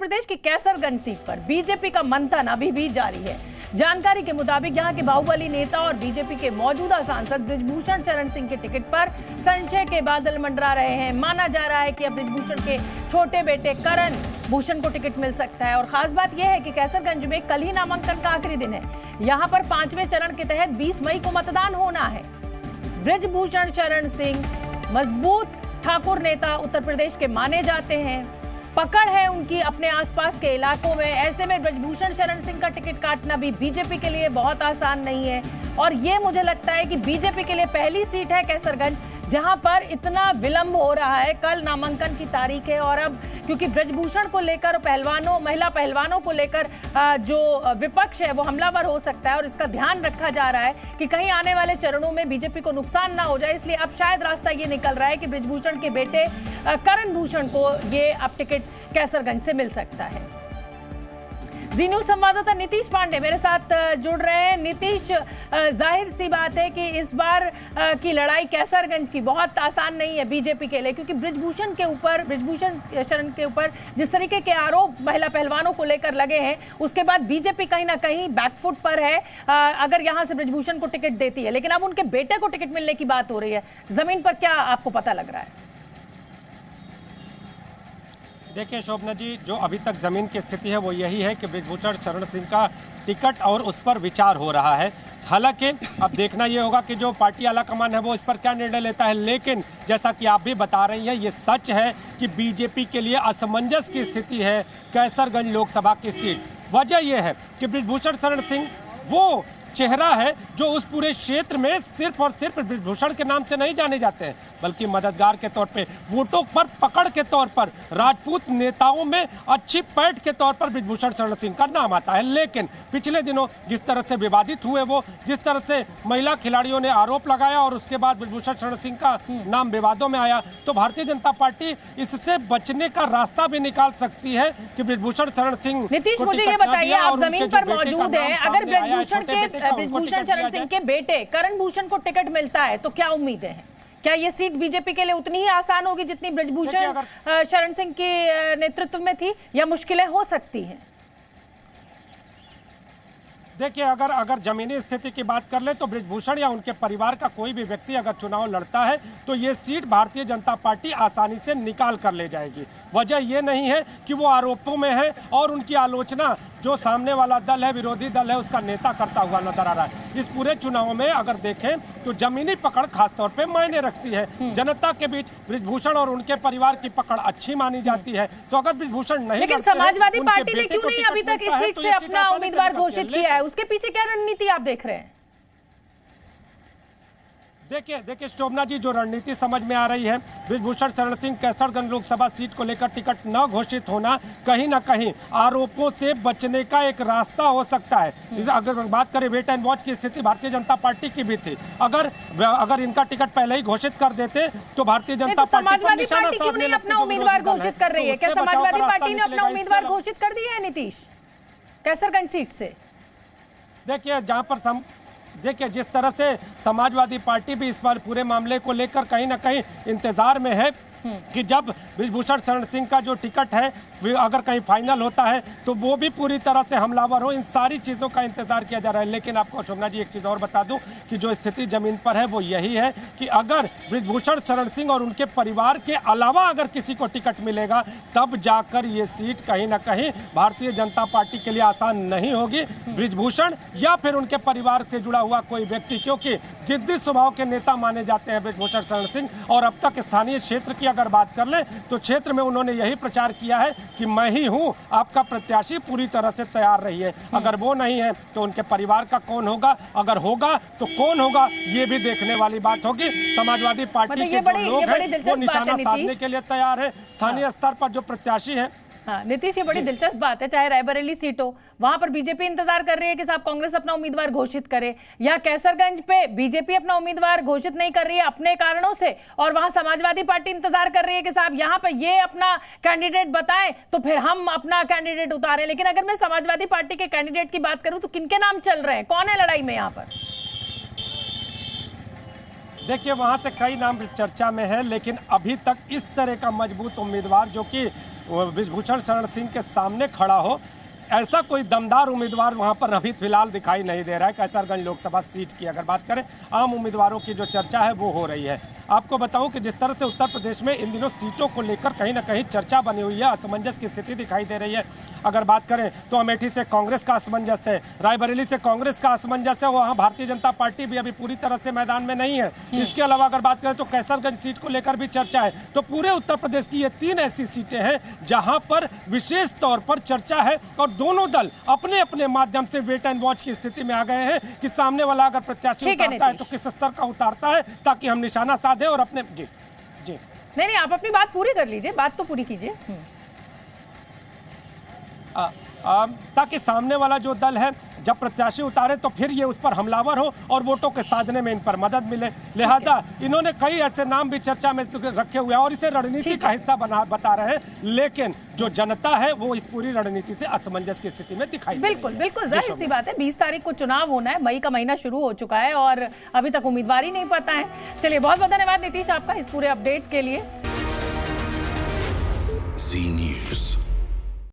प्रदेश की कैसरगंज सीट पर बीजेपी का मंथन अभी भी जारी है। जानकारी के मुताबिक यहां के बाहुबली नेता और बीजेपी के मौजूदा सांसद बृजभूषण शरण सिंह के टिकट पर संशय के बादल मंडरा रहे हैं। माना जा रहा है कि अब बृजभूषण के छोटे बेटे करण भूषण को टिकट मिल सकता है। और खास बात यह है कि कैसरगंज में कल ही नामांकन का आखिरी दिन है। यहां पर 5वें चरण के तहत 20 मई को मतदान होना है। बृजभूषण शरण सिंह मजबूत ठाकुर नेता उत्तर प्रदेश के माने जाते हैं। पकड़ है उनकी अपने आसपास के इलाकों में। ऐसे में बृजभूषण शरण सिंह का टिकट काटना भी बीजेपी के लिए बहुत आसान नहीं है। और ये मुझे लगता है कि बीजेपी के लिए पहली सीट है कैसरगंज, जहां पर इतना विलंब हो रहा है। कल नामांकन की तारीख है और अब क्योंकि बृजभूषण को लेकर महिला पहलवानों को लेकर जो विपक्ष है वो हमलावर हो सकता है और इसका ध्यान रखा जा रहा है कि कहीं आने वाले चरणों में बीजेपी को नुकसान ना हो जाए। इसलिए अब शायद रास्ता ये निकल रहा है कि बृजभूषण के बेटे करण भूषण को ये अब टिकट कैसरगंज से मिल सकता है। जी न्यूज संवाददाता नीतीश पांडे मेरे साथ जुड़ रहे हैं। नीतीश, जाहिर सी बात है कि इस बार की लड़ाई कैसरगंज की बहुत आसान नहीं है बीजेपी के लिए, क्योंकि बृजभूषण शरण के ऊपर जिस तरीके के आरोप महिला पहलवानों को लेकर लगे हैं, उसके बाद बीजेपी कहीं ना कहीं बैकफुट पर है अगर यहां से बृजभूषण को टिकट देती है। लेकिन अब उनके बेटे को टिकट मिलने की बात हो रही है। जमीन पर क्या आपको पता लग रहा है? देखिए शोभना जी, जो अभी तक जमीन की स्थिति है वो यही है कि बृजभूषण शरण सिंह का टिकट और उस पर विचार हो रहा है। हालांकि अब देखना ये होगा कि जो पार्टी आलाकमान है वो इस पर क्या निर्णय लेता है। लेकिन जैसा कि आप भी बता रही हैं, ये सच है कि बीजेपी के लिए असमंजस की स्थिति है कैसरगंज लोकसभा की सीट। वजह यह है कि बृजभूषण शरण सिंह वो चेहरा है जो उस पूरे क्षेत्र में सिर्फ और सिर्फ बृजभूषण के नाम से नहीं जाने जाते हैं, बल्कि मददगार के तौर पे, वोटों पर पकड़ के तौर पर, राजपूत नेताओं में अच्छी पैठ के तौर पर बृजभूषण शरण सिंह का नाम आता है। लेकिन पिछले दिनों जिस तरह से विवादित हुए वो, जिस तरह से महिला खिलाड़ियों ने आरोप लगाया और उसके बाद बृजभूषण शरण सिंह का नाम विवादों में आया, तो भारतीय जनता पार्टी इससे बचने का रास्ता भी निकाल सकती है कि बृजभूषण शरण सिंह। नीतीश, मुझे ये बताइए, आप जमीन पर मौजूद हैं, अगर बृजभूषण शरण सिंह के बेटे करण भूषण को टिकट मिलता है तो क्या उम्मीदें हैं? क्या ये सीट बीजेपी के लिए उतनी ही आसान होगी जितनी बृजभूषण शरण सिंह के नेतृत्व में थी, या मुश्किलें हो सकती हैं? देखिए, अगर जमीनी स्थिति की बात कर ले तो बृजभूषण या उनके परिवार का कोई भी व्यक्ति अगर चुनाव लड़ता है तो ये सीट भारतीय जनता पार्टी आसानी से निकाल कर ले जाएगी। वजह ये नहीं है कि वो आरोपों में है और उनकी आलोचना जो सामने वाला दल है, विरोधी दल है, उसका नेता करता हुआ नजर आ रहा है। इस पूरे चुनाव में अगर देखें तो जमीनी पकड़ खासतौर पे मायने रखती है। जनता के बीच बृजभूषण और उनके परिवार की पकड़ अच्छी मानी जाती है। तो अगर बृजभूषण नहीं, लेकिन समाजवादी पार्टी ने क्यों नहीं अभी तक इस सीट से अपना उम्मीदवार घोषित किया है? उसके पीछे क्या रणनीति आप देख रहे हैं? देखिए शोभना जी, जो रणनीति समझ में आ रही है, बृजभूषण शरण सिंह कैसरगंज लोकसभा सीट को लेकर टिकट न घोषित होना कहीं ना कहीं आरोपों से बचने का एक रास्ता हो सकता है। अगर बात करें वेट एंड वॉच की स्थिति भारतीय जनता पार्टी की भी थी। अगर इनका टिकट पहले ही घोषित कर देते तो भारतीय जनता पार्टी क्यों नहीं अपना उम्मीदवार घोषित कर रही है? क्या समाजवादी पार्टी ने अपना उम्मीदवार घोषित कर दिया है नीतीश कैसरगंज सीट से? देखिए जिस तरह से समाजवादी पार्टी भी इस बार पूरे मामले को लेकर कहीं ना कहीं इंतजार में है कि जब बृजभूषण शरण सिंह का जो टिकट है अगर कहीं फाइनल होता है तो वो भी पूरी तरह से हमलावर हो। इन सारी चीज़ों का इंतजार किया जा रहा है। लेकिन आपको शोभना जी एक चीज़ और बता दूं कि जो स्थिति जमीन पर है वो यही है कि अगर बृजभूषण शरण सिंह और उनके परिवार के अलावा अगर किसी को टिकट मिलेगा तब जाकर ये सीट कहीं ना कहीं भारतीय जनता पार्टी के लिए आसान नहीं होगी। बृजभूषण या फिर उनके परिवार से जुड़ा हुआ कोई व्यक्ति, क्योंकि जिद्दी स्वभाव के नेता माने जाते हैं बृजभूषण शरण सिंह, और अब तक स्थानीय क्षेत्र की अगर बात कर ले तो क्षेत्र में उन्होंने यही प्रचार किया है कि मैं ही हूं आपका प्रत्याशी, पूरी तरह से तैयार रहिए। अगर वो नहीं है तो उनके परिवार का कौन होगा, अगर होगा तो कौन होगा, ये भी देखने वाली बात होगी। समाजवादी पार्टी के जो लोग हैं वो निशाना साधने के लिए तैयार है। स्थानीय स्तर पर जो प्रत्याशी है। हाँ नीतीश, ये बड़ी दिलचस्प बात है। चाहे रायबरेली सीट हो, वहां पर बीजेपी इंतजार कर रही है कि साहब कांग्रेस अपना उम्मीदवार घोषित करे, या कैसरगंज पे बीजेपी अपना उम्मीदवार घोषित नहीं कर रही है अपने कारणों से, और वहां समाजवादी पार्टी इंतजार कर रही है कि साहब यहाँ पे ये अपना कैंडिडेट बताएं तो फिर हम अपना कैंडिडेट उतारें। लेकिन अगर मैं समाजवादी पार्टी के कैंडिडेट की बात करूं तो किनके नाम चल रहे हैं, कौन है लड़ाई में यहाँ पर? देखिए वहां से कई नाम चर्चा में है, लेकिन अभी तक इस तरह का मजबूत उम्मीदवार जो कि ब्रिजभूषण शरण सिंह के सामने खड़ा हो, ऐसा कोई दमदार उम्मीदवार वहां पर अभी फिलहाल दिखाई नहीं दे रहा है। कैसरगंज लोकसभा सीट की अगर बात करें, आम उम्मीदवारों की जो चर्चा है वो हो रही है। आपको बताऊं कि जिस तरह से उत्तर प्रदेश में इन दिनों सीटों को लेकर कहीं ना कहीं चर्चा बनी हुई है, असमंजस की स्थिति दिखाई दे रही है। अगर बात करें तो अमेठी से कांग्रेस का असमंजस है, रायबरेली से कांग्रेस का असमंजस है, वहाँ भारतीय जनता पार्टी भी अभी पूरी तरह से मैदान में नहीं है। इसके अलावा अगर बात करें तो कैसरगंज सीट को लेकर भी चर्चा है। तो पूरे उत्तर प्रदेश की ये 3 ऐसी सीटें हैं जहां पर विशेष तौर पर चर्चा है और दोनों दल अपने अपने माध्यम से वेट एंड वॉच की स्थिति में आ गए हैं कि सामने वाला अगर प्रत्याशी उतारता है तो किस स्तर का उतारता है, ताकि हम निशाना साधे और अपने जी नहीं, आप अपनी बात पूरी कर लीजिए, बात तो पूरी कीजिए। ताकि सामने वाला जो दल है जब प्रत्याशी उतारे तो फिर ये उस पर हमलावर हो और वोटों के साधने में इन पर मदद मिले। लिहाजा इन्होंने कई ऐसे नाम भी चर्चा में रखे हुए हैं और इसे रणनीति का हिस्सा बता रहे हैं, लेकिन जो जनता है वो इस पूरी रणनीति से असमंजस की स्थिति में दिखाई बिल्कुल जाहिर सी बात है। 20 तारीख को चुनाव होना है, मई का महीना शुरू हो चुका है और अभी तक उम्मीदवार ही नहीं पता है। चलिए, बहुत बहुत धन्यवाद नीतीश आपका इस पूरे अपडेट के लिए। जी न्यूज़।